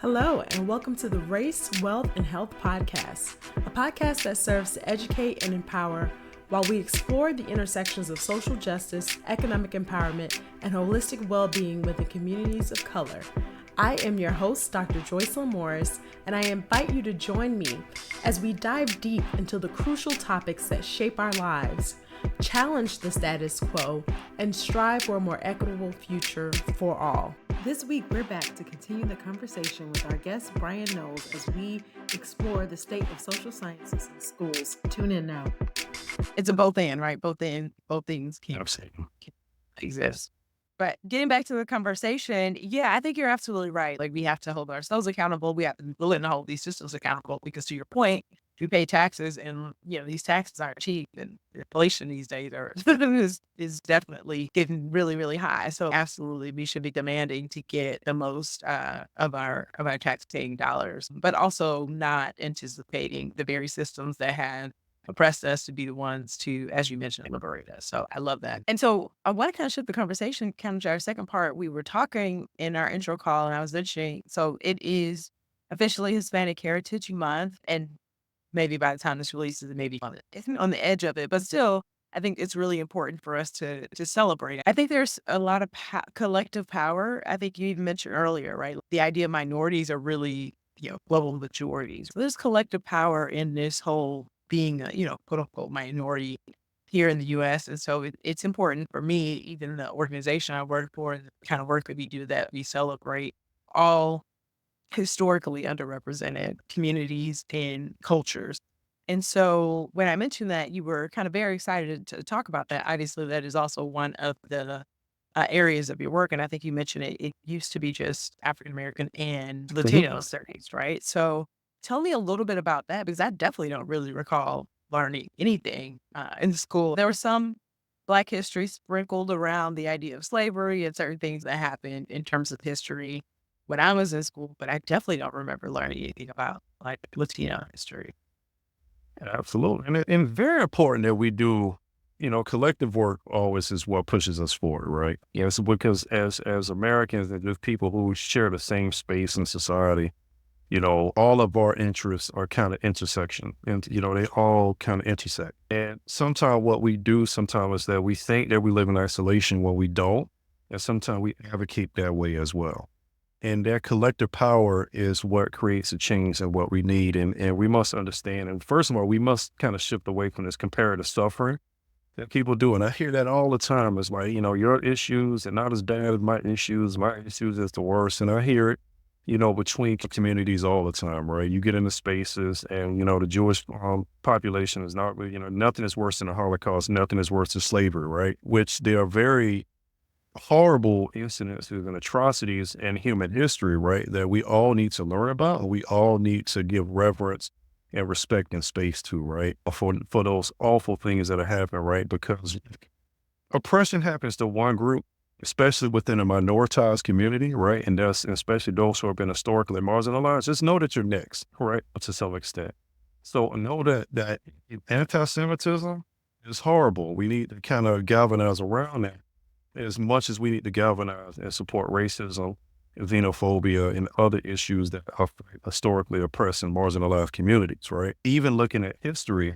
Hello, and welcome to the Race, Wealth, and Health Podcast, a podcast that serves to educate and empower while we explore the intersections of social justice, economic empowerment, and holistic well-being within communities of color. I am your host, Dr. Joycelyn Morris, and I invite you to join me as we dive deep into the crucial topics that shape our lives, challenge the status quo, and strive for a more equitable future for all. This week, we're back to continue the conversation with our guest, Brian Knowles, as we explore the state of social sciences in schools. Tune in now. It's a both and, right? Both things can exist. But getting back to the conversation, yeah, I think you're absolutely right. Like, we have to hold ourselves accountable. We have to be willing to hold these systems accountable because, to your point, we pay taxes, and these taxes aren't cheap, and inflation these days is definitely getting really, really high. So absolutely, we should be demanding to get the most of our tax-paying dollars, but also not anticipating the very systems that have oppressed us to be the ones to, as you mentioned, liberate us. So I love that. And so I want to kind of shift the conversation kind of to our second part. We were talking in our intro call, and I was mentioning, so it is officially Hispanic Heritage Month, and maybe by the time this releases, it may be on the edge of it, but still, I think it's really important for us to celebrate. I think there's a lot of collective power. I think you even mentioned earlier, right? The idea of minorities are really, global majorities. So there's collective power in this whole being a, quote unquote minority here in the U.S. And so it's important for me, even the organization I work for, and the kind of work that we do, that we celebrate all historically underrepresented communities and cultures. And so when I mentioned that, you were kind of very excited to talk about that. Obviously, that is also one of the areas of your work. And I think you mentioned it used to be just African American and Latino studies, right? So tell me a little bit about that, because I definitely don't really recall learning anything in school. There was some Black history sprinkled around the idea of slavery and certain things that happened in terms of history when I was in school, but I definitely don't remember learning anything about like Latino history. Absolutely. And very important that we do, collective work always is what pushes us forward, right? Yes, because as Americans and just people who share the same space in society, all of our interests are kind of intersection, and, they all kind of intersect. And sometimes what we do sometimes is that we think that we live in isolation when we don't. And sometimes we advocate that way as well. And that collective power is what creates a change and what we need. And we must understand. And first of all, we must kind of shift away from this comparative suffering that people do. And I hear that all the time. It's like, your issues are not as bad as my issues. My issues is the worst. And I hear it, between communities all the time, right? You get into spaces and, the Jewish population is not really, nothing is worse than the Holocaust. Nothing is worse than slavery, right? Which they are very horrible incidences and atrocities in human history, right? That we all need to learn about, and we all need to give reverence and respect and space to, right? For those awful things that have happened, right? Because oppression happens to one group, especially within a minoritized community, right? And that's especially those who have been historically marginalized. Just know that you're next, right? To some extent. So know that anti-Semitism is horrible. We need to kind of galvanize around that, as much as we need to galvanize and support racism, xenophobia, and other issues that are historically oppressed and marginalized communities, right? Even looking at history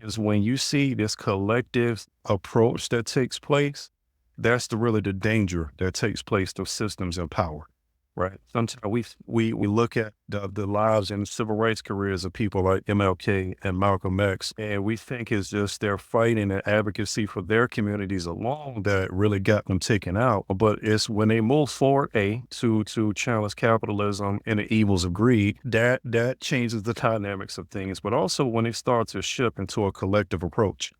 is when you see this collective approach that takes place, that's really the danger that takes place to systems and power, right? Sometimes we look at the lives and civil rights careers of people like MLK and Malcolm X, and we think it's just their fighting and advocacy for their communities alone that really got them taken out. But it's when they move forward, to challenge capitalism and the evils of greed, that changes the dynamics of things. But also when they start to shift into a collective approach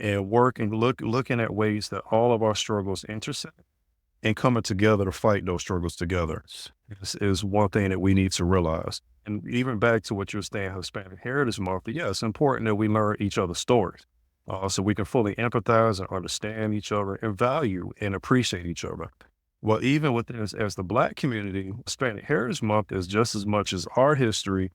and looking at ways that all of our struggles intersect, and coming together to fight those struggles together is one thing that we need to realize. And even back to what you were saying, Hispanic Heritage Month, yeah, it's important that we learn each other's stories so we can fully empathize and understand each other and value and appreciate each other. Well, even with this, as the Black community, Hispanic Heritage Month is just as much as our history,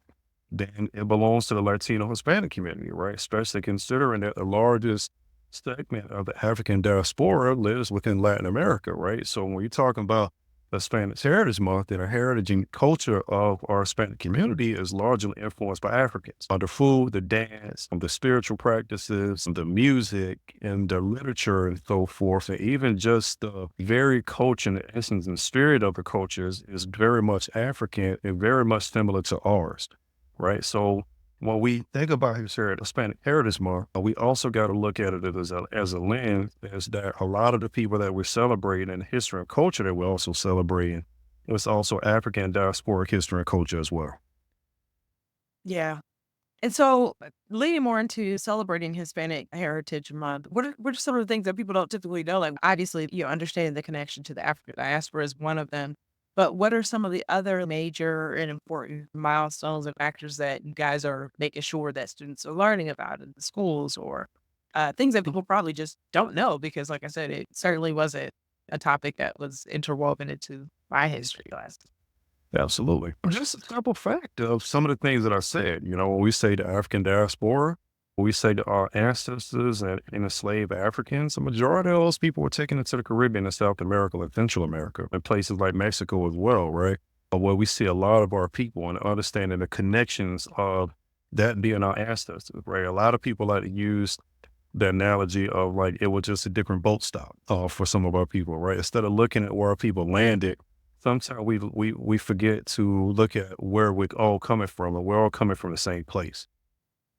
then it belongs to the Latino Hispanic community, right? Especially considering that the largest segment of the African Diaspora lives within Latin America, right? So when you're talking about Hispanic Heritage Month and our heritage and culture of our Hispanic community is largely influenced by Africans. The food, the dance, the spiritual practices, the music, and the literature and so forth, and even just the very culture and the essence and spirit of the cultures is very much African and very much similar to ours, right? So when we think about Hispanic Heritage Month, we also got to look at it as a lens, as that a lot of the people that we're celebrating in history and culture that we're also celebrating, it's also African diasporic history and culture as well. Yeah. And so leading more into celebrating Hispanic Heritage Month, what are some of the things that people don't typically know? Like obviously, understanding the connection to the African diaspora is one of them. But what are some of the other major and important milestones and factors that you guys are making sure that students are learning about in the schools, or things that people probably just don't know? Because like I said, it certainly wasn't a topic that was interwoven into my history class. Absolutely. Just a simple fact of some of the things that I said, when we say the African diaspora, when we say that our ancestors and enslaved Africans, a majority of those people were taken into the Caribbean and South America and Central America and places like Mexico as well, right? Where we see a lot of our people and understanding the connections of that being our ancestors, right? A lot of people like to use the analogy of like it was just a different boat stop for some of our people, right? Instead of looking at where our people landed, sometimes we forget to look at where we're all coming from, and we're all coming from the same place.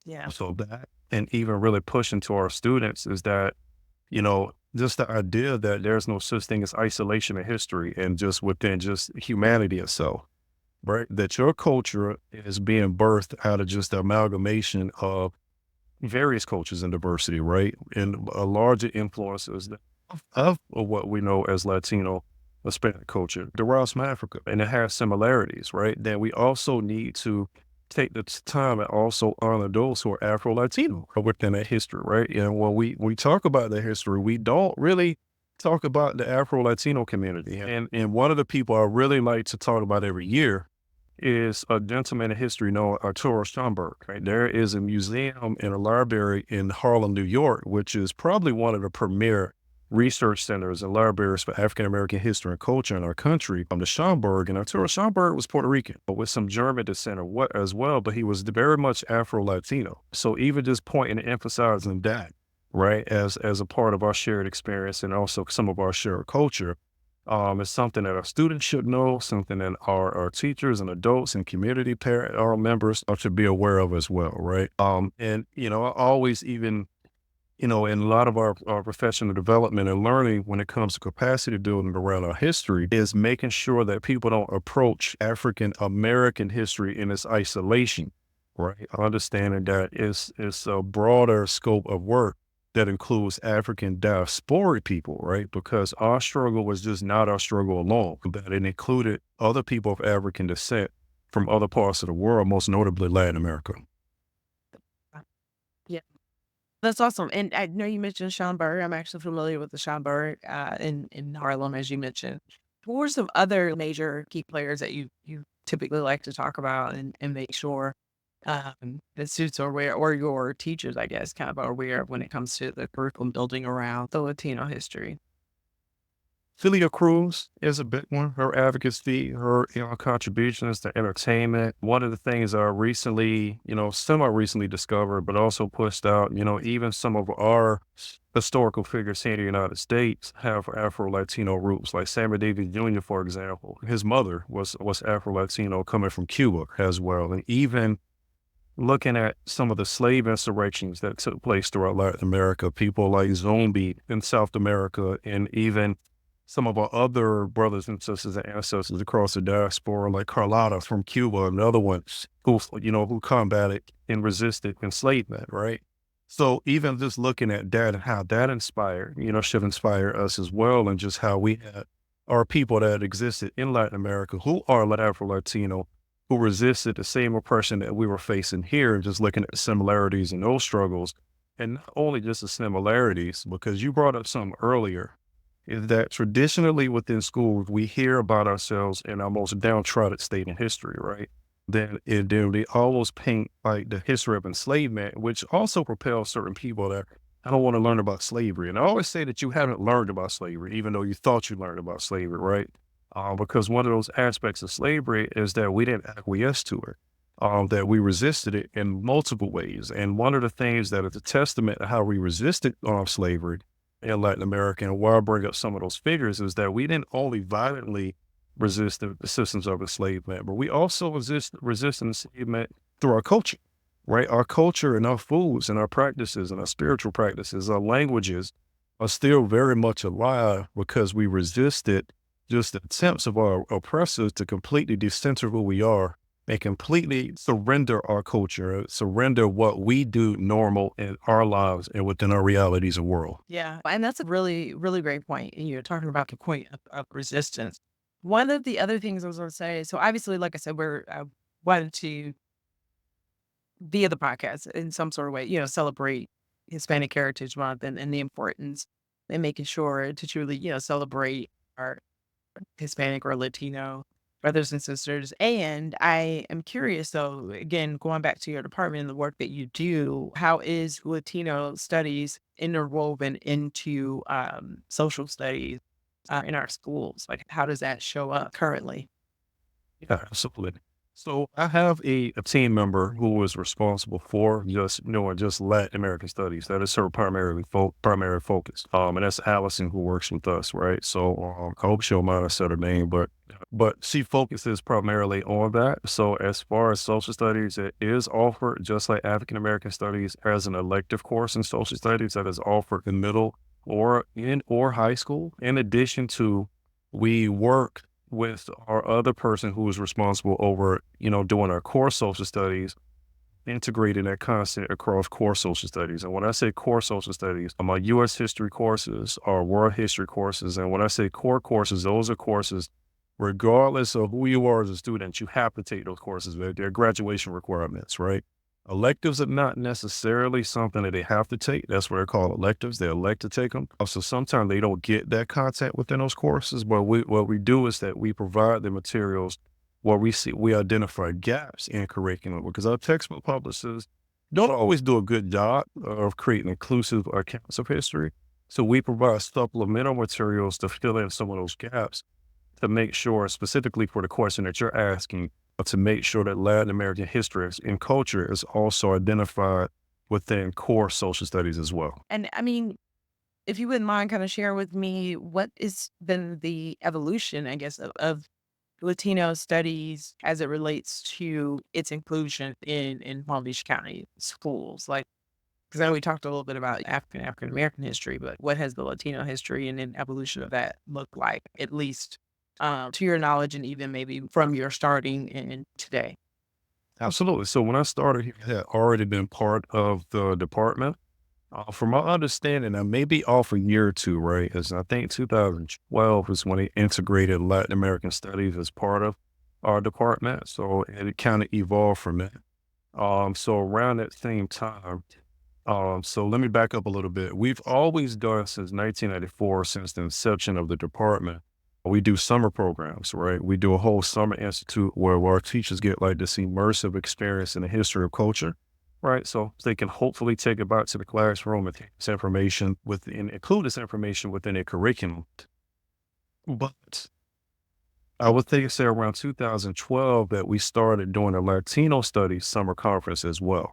Yeah. So that, and even really pushing to our students is that, just the idea that there's no such thing as isolation in history and just within just humanity itself, right? That your culture is being birthed out of just the amalgamation of various cultures and diversity, right? And a larger influences of what we know as Latino Hispanic culture derives from Africa, and it has similarities, right? Then we also need to take the time and also honor those who are Afro-Latino within that history, right? And when we talk about the history, we don't really talk about the Afro-Latino community. And one of the people I really like to talk about every year is a gentleman in history known Arturo Schomburg, right? There is a museum and a library in Harlem, New York, which is probably one of the premier research centers and libraries for African American history and culture in our country. The Schomburg, and Arturo Schomburg was Puerto Rican, but with some German descent as well, but he was very much Afro-Latino. So even just pointing and emphasizing that, right, as a part of our shared experience and also some of our shared culture, is something that our students should know, something that our teachers and adults and community our members should be aware of as well, right? And I always even in a lot of our professional development and learning when it comes to capacity building around our history is making sure that people don't approach African American history in its isolation, right? Understanding that it's a broader scope of work that includes African diasporic people, right? Because our struggle was just not our struggle alone, that it included other people of African descent from other parts of the world, most notably Latin America. Yeah. That's awesome. And I know you mentioned Schomburg. I'm actually familiar with the Schomburg in Harlem, as you mentioned. What were some other major key players that you typically like to talk about and make sure that students are aware, or your teachers, I guess, kind of are aware when it comes to the curriculum building around the Latino history? Celia Cruz is a big one. Her advocacy, her contributions to entertainment. One of the things I recently, semi-recently discovered, but also pushed out, even some of our historical figures here in the United States have Afro-Latino roots, like Sammy Davis Jr., for example. His mother was Afro-Latino coming from Cuba as well. And even looking at some of the slave insurrections that took place throughout Latin America, people like Zombie in South America, and even some of our other brothers and sisters and ancestors across the diaspora, like Carlotta from Cuba, another one who combated and resisted enslavement, right? So even just looking at that and how that inspired, should inspire us as well, and just how we had our people that existed in Latin America who are Afro-Latino, who resisted the same oppression that we were facing here, and just looking at the similarities in those struggles. And not only just the similarities, because you brought up something earlier, is that traditionally within schools, we hear about ourselves in our most downtrodden state in history, right? Then they almost paint like the history of enslavement, which also propels certain people that I don't want to learn about slavery. And I always say that you haven't learned about slavery, even though you thought you learned about slavery, right? because one of those aspects of slavery is that we didn't acquiesce to it, that we resisted it in multiple ways. And one of the things that is a testament to how we resisted slavery in Latin America, and why I bring up some of those figures, is that we didn't only violently resist the systems of enslavement, but we also resist enslavement through our culture, right? Our culture and our foods and our practices and our spiritual practices, our languages are still very much alive because we resisted just the attempts of our oppressors to completely decenter who we are and completely surrender our culture, surrender what we do normal in our lives and within our realities and world. Yeah. And that's a really, really great point. And you're talking about the point of resistance. One of the other things I was going to say, so obviously, like I said, I wanted to, via the podcast in some sort of way, celebrate Hispanic Heritage Month and the importance and making sure to truly, celebrate our Hispanic or Latino brothers and sisters. And I am curious, though, again, going back to your department and the work that you do, how is Latino studies interwoven into social studies in our schools? Like, how does that show up currently? Yeah, absolutely. So I have a team member who is responsible for just Latin American studies. That is her primary focus. And that's Allison, who works with us, right? So I hope she'll mind I said her name, but she focuses primarily on that. So as far as social studies, it is offered just like African American studies as an elective course in social studies that is offered in middle or high school. In addition to, we work with our other person who is responsible over, doing our core social studies, integrating that concept across core social studies. And when I say core social studies, my U.S. history courses are world history courses. And when I say core courses, those are courses, regardless of who you are as a student, you have to take those courses. They're graduation requirements, right? Electives are not necessarily something that they have to take. That's what they're called, electives. They elect to take them. So sometimes they don't get that content within those courses. But what we do is that we provide the materials where we identify gaps in curriculum, because our textbook publishers don't always do a good job of creating inclusive accounts of history. So we provide supplemental materials to fill in some of those gaps, to make sure, specifically for the question that you're asking, to make sure that Latin American history and culture is also identified within core social studies as well. And I mean, if you wouldn't mind kind of sharing with me what has been the evolution, I guess, of Latino studies as it relates to its inclusion in Palm Beach County schools. Like, because I know we talked a little bit about African American history, but what has the Latino history and then evolution of that look like, at least to your knowledge, and even maybe from your starting in today? Absolutely. So when I started, he had already been part of the department. From my understanding, I may be off a year or two, right? Because I think 2012 is when they integrated Latin American studies as part of our department. So it kind of evolved from that. So around that same time, so let me back up a little bit. We've always done, since 1994, since the inception of the department, we do summer programs, right? We do a whole summer institute where our teachers get like this immersive experience in the history of culture, right? So they can hopefully take it back to the classroom and take this information include this information within a curriculum. But I would think say around 2012 that we started doing a Latino studies summer conference as well,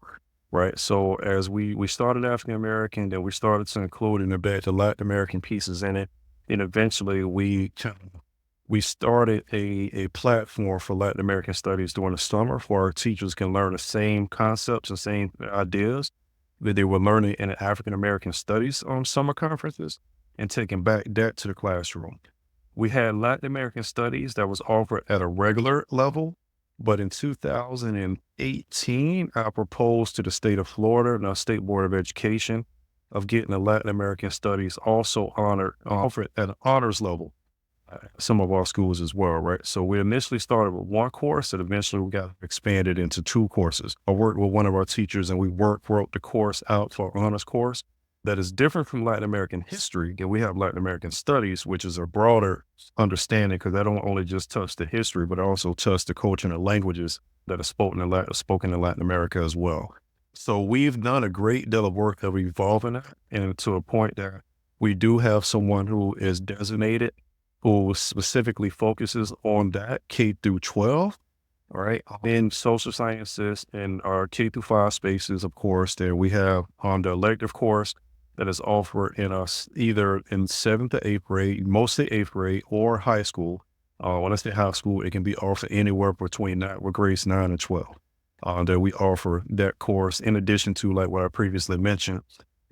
right? So as we started African American, then we started to include in the Latin American pieces in it. And eventually we started a platform for Latin American studies during the summer, for our teachers can learn the same concepts and same ideas that they were learning in the African American studies summer conferences, and taking back that to the classroom. We had Latin American studies that was offered at a regular level, but in 2018, I proposed to the state of Florida and our State Board of Education of getting the Latin American studies also offered at an honors level at some of our schools as well, right? So we initially started with one course, and eventually we got expanded into two courses. I worked with one of our teachers, and we wrote the course out for our honors course that is different from Latin American history. And we have Latin American studies, which is a broader understanding, because that don't only just touch the history, but also touch the culture and the languages that are spoken in Latin America as well. So we've done a great deal of work of evolving that, and to a point that we do have someone who is designated who specifically focuses on that K through 12. All right. In social sciences and our K through 5 spaces, of course, there we have the elective course that is offered in us either in 7th to 8th grade, mostly 8th grade, or high school. When I say high school, it can be offered anywhere between that with grades 9 and 12. That we offer that course in addition to, like what I previously mentioned,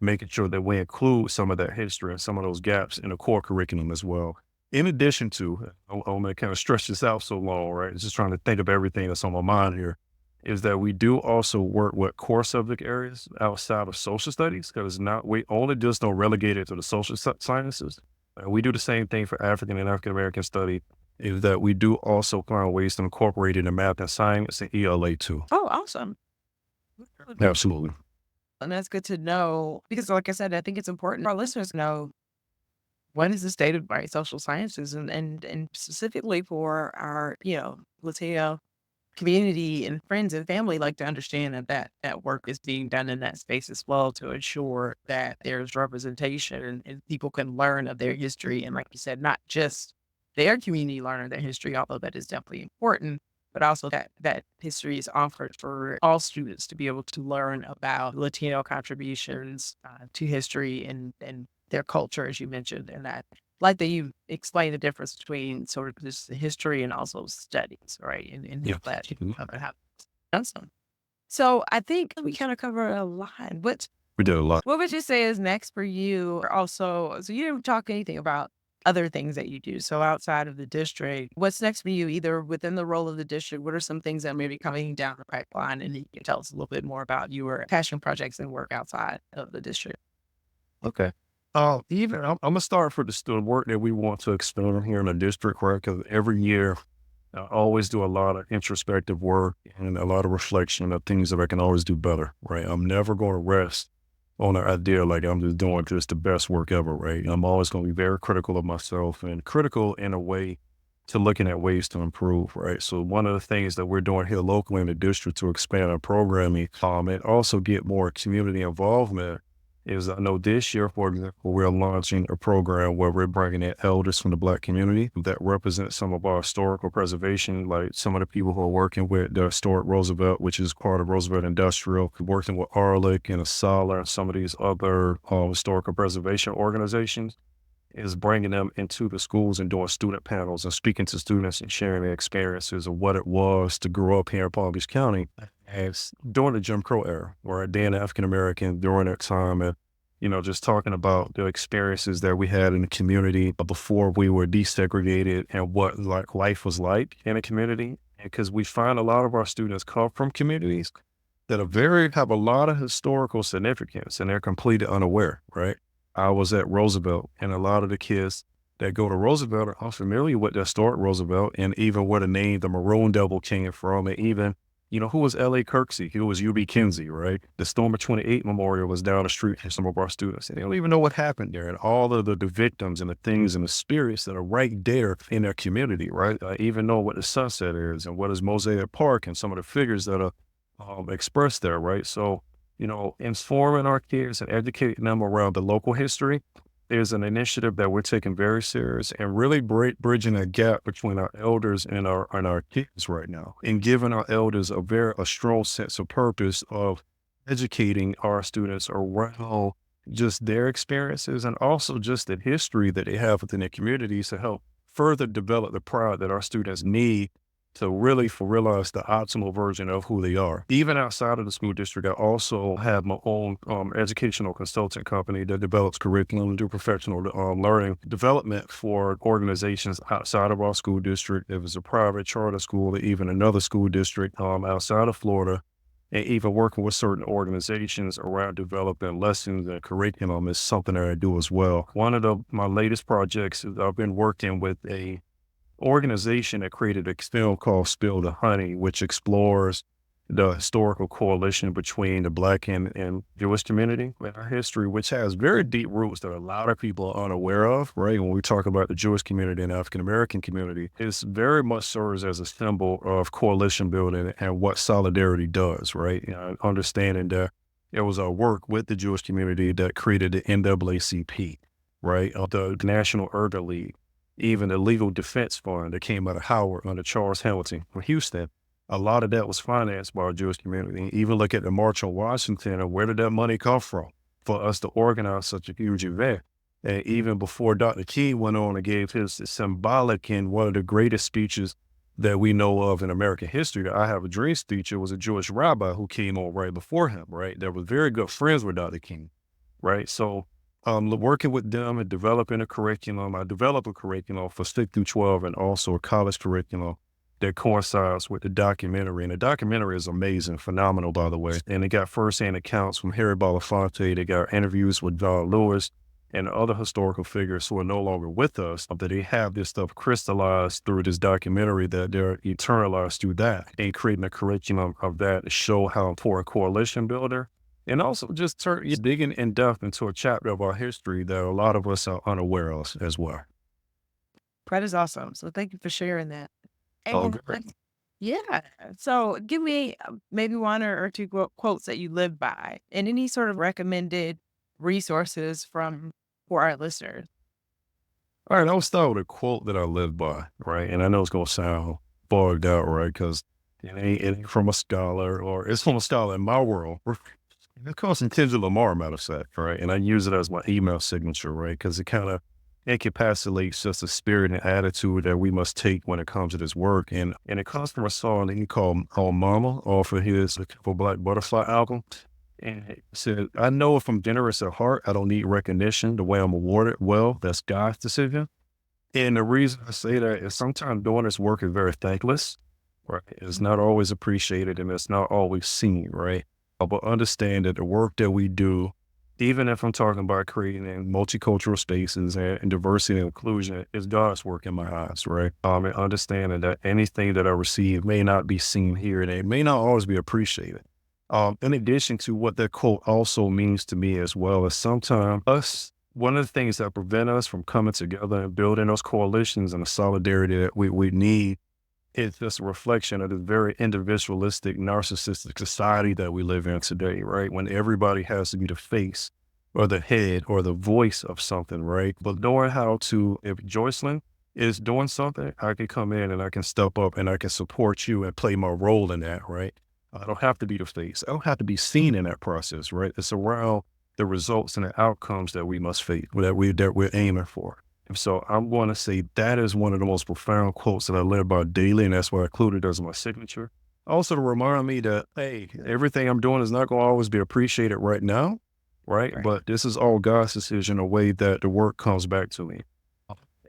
making sure that we include some of that history and some of those gaps in the core curriculum as well. In addition to, I'm going to kind of stretch this out so long, right? Just trying to think of everything that's on my mind here, is that we do also work with core subject areas outside of social studies, because we only just don't relegate it to the social sciences. We do the same thing for African and African American study, is that we do also find ways to incorporate it in math and science and ELA too. Oh, awesome. Absolutely. And that's good to know because, like I said, I think it's important for our listeners to know what is the state of social sciences and specifically for our, Latino community and friends and family, like to understand that work is being done in that space as well to ensure that there's representation and people can learn of their history. And like you said, not just their community learning their history, although that is definitely important, but also that history is offered for all students to be able to learn about Latino contributions to history and their culture, as you mentioned, and that, like that you explained the difference between sort of just the history and also studies, right? And Yeah. that happens. Awesome. So I think we kind of covered a lot. We did a lot. What would you say is next for you? Also, so you didn't talk anything about other things that you do. So outside of the district, what's next for you, either within the role of the district? What are some things that may be coming down the pipeline? And you can tell us a little bit more about your passion projects and work outside of the district. Okay. I'm gonna start for the work that we want to expand here in the district, right? Because every year I always do a lot of introspective work and a lot of reflection of things that I can always do better, right? I'm never going to rest on an idea like I'm just doing just the best work ever, right? I'm always going to be very critical of myself and critical in a way to looking at ways to improve, right? So one of the things that we're doing here locally in the district to expand our programming and also get more community involvement is, I know this year, for example, we're launching a program where we're bringing in elders from the Black community that represent some of our historical preservation, like some of the people who are working with the historic Roosevelt, which is part of Roosevelt Industrial, working with Arlick and Asala and some of these other historical preservation organizations, is bringing them into the schools and doing student panels and speaking to students and sharing their experiences of what it was to grow up here in Palm Beach County as during the Jim Crow era, or being African American during that time, and just talking about the experiences that we had in the community before we were desegregated and what like life was like in a community. Because we find a lot of our students come from communities that have a lot of historical significance, and they're completely unaware, right? I was at Roosevelt, and a lot of the kids that go to Roosevelt are unfamiliar with the historic Roosevelt and even where the name, the Maroon Devil, came from, and even who was L.A. Kirksey? Who was UB Kinsey, right? The Storm of 28 Memorial was down the street for some of our students. And they don't even know what happened there and all of the victims and the things and the spirits that are right there in their community, right? I even know what the Sunset is and what is Mosaic Park and some of the figures that are expressed there, right? So, informing our kids and educating them around the local history is an initiative that we're taking very serious and really bridging a gap between our elders and our kids right now, and giving our elders a strong sense of purpose of educating our students around just their experiences and also just the history that they have within their communities to help further develop the pride that our students need to really realize the optimal version of who they are. Even outside of the school district, I also have my own educational consulting company that develops curriculum and do professional learning development for organizations outside of our school district. If it's a private charter school or even another school district outside of Florida, and even working with certain organizations around developing lessons and curriculum is something that I do as well. One of my latest projects is I've been working with a organization that created a film called Spill the Honey, which explores the historical coalition between the Black and Jewish community in our history, which has very deep roots that a lot of people are unaware of, right? When we talk about the Jewish community and African American community, it very much serves as a symbol of coalition building and what solidarity does, right? Understanding that it was our work with the Jewish community that created the NAACP, right? The National Urban League. even the legal defense fund that came out of Howard under Charles Hamilton from Houston. A lot of that was financed by our Jewish community. Even look at the March on Washington, and where did that money come from for us to organize such a huge event? And even before Dr. King went on and gave his symbolic and one of the greatest speeches that we know of in American history, the I Have a Dream speech, it was a Jewish rabbi who came on right before him, right? That was very good friends with Dr. King, right? So working with them and developing a curriculum, I developed a curriculum for 6 through 12 and also a college curriculum that coincides with the documentary. And the documentary is amazing, phenomenal, by the way. And they got firsthand accounts from Harry Belafonte. They got interviews with John Lewis and other historical figures who are no longer with us, that they have this stuff crystallized through this documentary, that they're eternalized through that, and creating a curriculum of that to show how important coalition builder, and also just digging in depth into a chapter of our history that a lot of us are unaware of as well. That is awesome. So thank you for sharing that. Oh, And great. yeah, so give me maybe one or two quotes that you live by, and any sort of recommended resources for our listeners. All right, I'll start with a quote that I live by, right? And I know it's going to sound bogged out, right? Because it ain't from a scholar, or it's from a scholar in my world. It comes from Kendrick Lamar, matter of fact, right? And I use it as my email signature, right? Because it kind of encapsulates just the spirit and attitude that we must take when it comes to this work. And it comes from a song that he called Mama off of his For Black Butterfly album. And it said, I know if I'm generous at heart, I don't need recognition the way I'm awarded. Well, that's God's decision. And the reason I say that is sometimes doing this work is very thankless, right? It's not always appreciated and it's not always seen, right? But understand that the work that we do, even if I'm talking about creating multicultural spaces and diversity and inclusion, is God's work in my eyes, right? And understanding that anything that I receive may not be seen here and it may not always be appreciated. In addition to what that quote also means to me as well, is sometimes one of the things that prevent us from coming together and building those coalitions and the solidarity that we need is just a reflection of the very individualistic, narcissistic society that we live in today, right? When everybody has to be the face or the head or the voice of something, right? But knowing how to, if Joycelyn is doing something, I can come in and I can step up and I can support you and play my role in that, right? I don't have to be the face. I don't have to be seen in that process, right? It's around the results and the outcomes that we must face, that we're aiming for. And so I'm going to say that is one of the most profound quotes that I live by daily, and that's why I included as my signature. Also to remind me that, hey, everything I'm doing is not going to always be appreciated right now, right? But this is all God's decision, a way that the work comes back to me.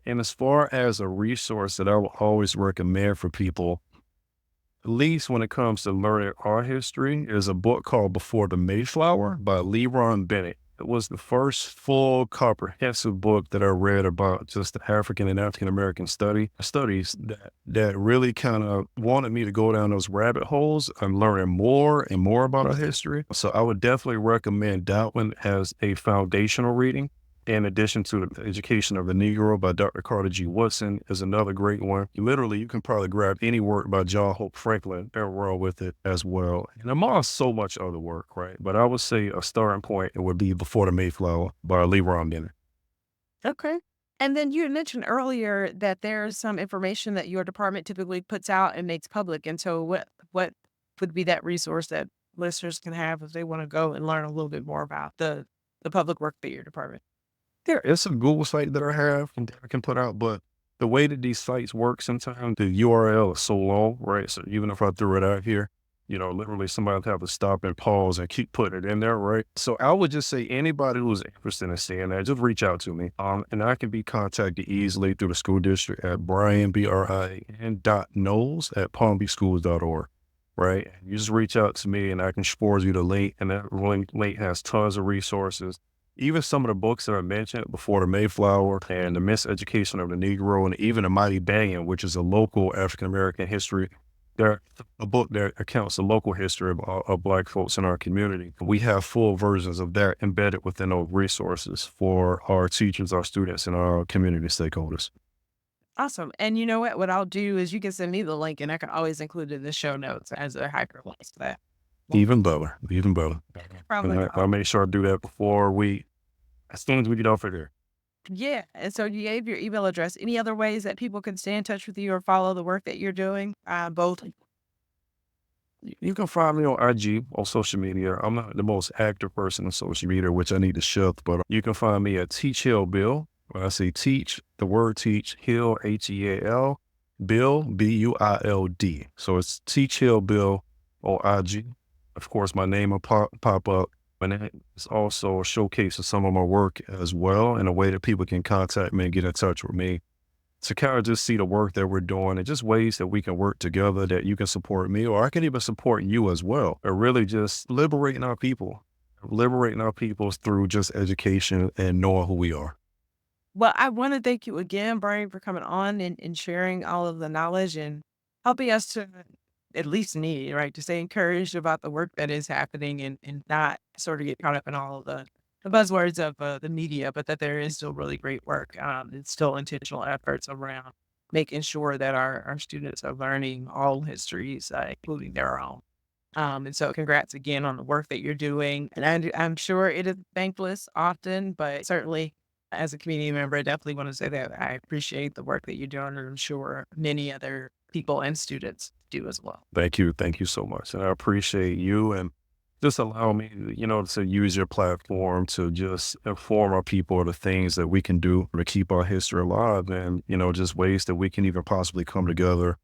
And as far as a resource that I will always recommend for people, at least when it comes to learning our history, is a book called Before the Mayflower by Leron Bennett. It was the first full comprehensive book that I read about just the African and African American studies that really kind of wanted me to go down those rabbit holes and learning more and more about our history. So I would definitely recommend that one as a foundational reading. In addition to The Education of the Negro by Dr. Carter G. Woodson is another great one. You can probably grab any work by John Hope Franklin and roll with it as well. And among so much other work, right? But I would say a starting point, it would be Before the Mayflower by Leron Bennett. Okay. And then you had mentioned earlier that there's some information that your department typically puts out and makes public. And so what would be that resource that listeners can have if they want to go and learn a little bit more about the public work that your department? Yeah, it's a Google site that I have and that I can put out, but the way that these sites work, sometimes the URL is so long, right? So even if I threw it out here, literally somebody would have to stop and pause and keep putting it in there, right? So I would just say anybody who's interested in seeing that, just reach out to me. And I can be contacted easily through the school district at Brian, BRIAN.Knowles at palmbeachschools.org, right? You just reach out to me and I can forward you the link, and that link has tons of resources. Even some of the books that I mentioned, Before the Mayflower and The Miseducation of the Negro, and even The Mighty Banyan, which is a local African American history, a book that accounts the local history of Black folks in our community. We have full versions of that embedded within those resources for our teachers, our students, and our community stakeholders. Awesome. And you know what? What I'll do is you can send me the link, and I can always include it in the show notes as a hyperlink to that. Even better. Probably. I'll make sure I do that as soon as we get off of here. Yeah. And so you gave your email address. Any other ways that people can stay in touch with you or follow the work that you're doing? Both. You can find me on IG, on social media. I'm not the most active person on social media, which I need to shift, but you can find me at Teach Hill Bill. When I say teach, the word teach, Hill, Heal, Bill, Build. So it's Teach Hill Bill on IG. Of course, my name will pop up. And it's also a showcase of some of my work as well, in a way that people can contact me and get in touch with me to kind of just see the work that we're doing and just ways that we can work together, that you can support me or I can even support you as well. And really just liberating our people through just education and knowing who we are. Well, I want to thank you again, Brian, for coming on and sharing all of the knowledge and helping us to, at least me, right, to stay encouraged about the work that is happening and not sort of get caught up in all of the buzzwords of the media, but that there is still really great work. It's still intentional efforts around making sure that our students are learning all histories, including their own. And so congrats again on the work that you're doing. And I'm sure it is thankless often, but certainly as a community member, I definitely want to say that I appreciate the work that you're doing, and I'm sure many other people and students do as well. Thank you. Thank you so much. And I appreciate you and just allow me, to use your platform to just inform our people of the things that we can do to keep our history alive and, just ways that we can even possibly come together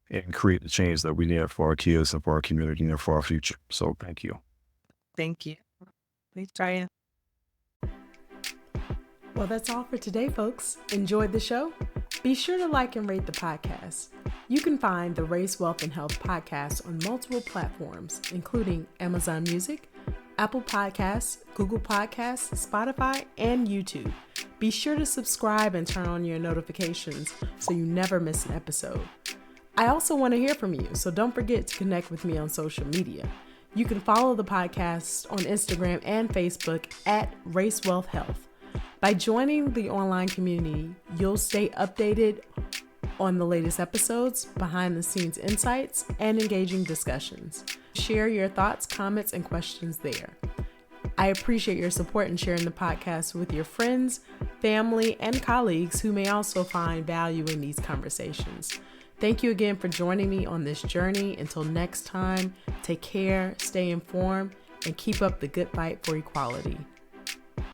and create the change that we need for our kids and for our community and for our future. So thank you. Thank you. Thanks, Brian. Well, that's all for today, folks. Enjoyed the show? Be sure to like and rate the podcast. You can find the Race, Wealth, and Health podcast on multiple platforms, including Amazon Music, Apple Podcasts, Google Podcasts, Spotify, and YouTube. Be sure to subscribe and turn on your notifications so you never miss an episode. I also want to hear from you, so don't forget to connect with me on social media. You can follow the podcast on Instagram and Facebook at Race, Wealth, Health. By joining the online community, you'll stay updated on the latest episodes, behind the scenes insights, and engaging discussions. Share your thoughts, comments, and questions there. I appreciate your support in sharing the podcast with your friends, family, and colleagues who may also find value in these conversations. Thank you again for joining me on this journey. Until next time, take care, stay informed, and keep up the good fight for equality.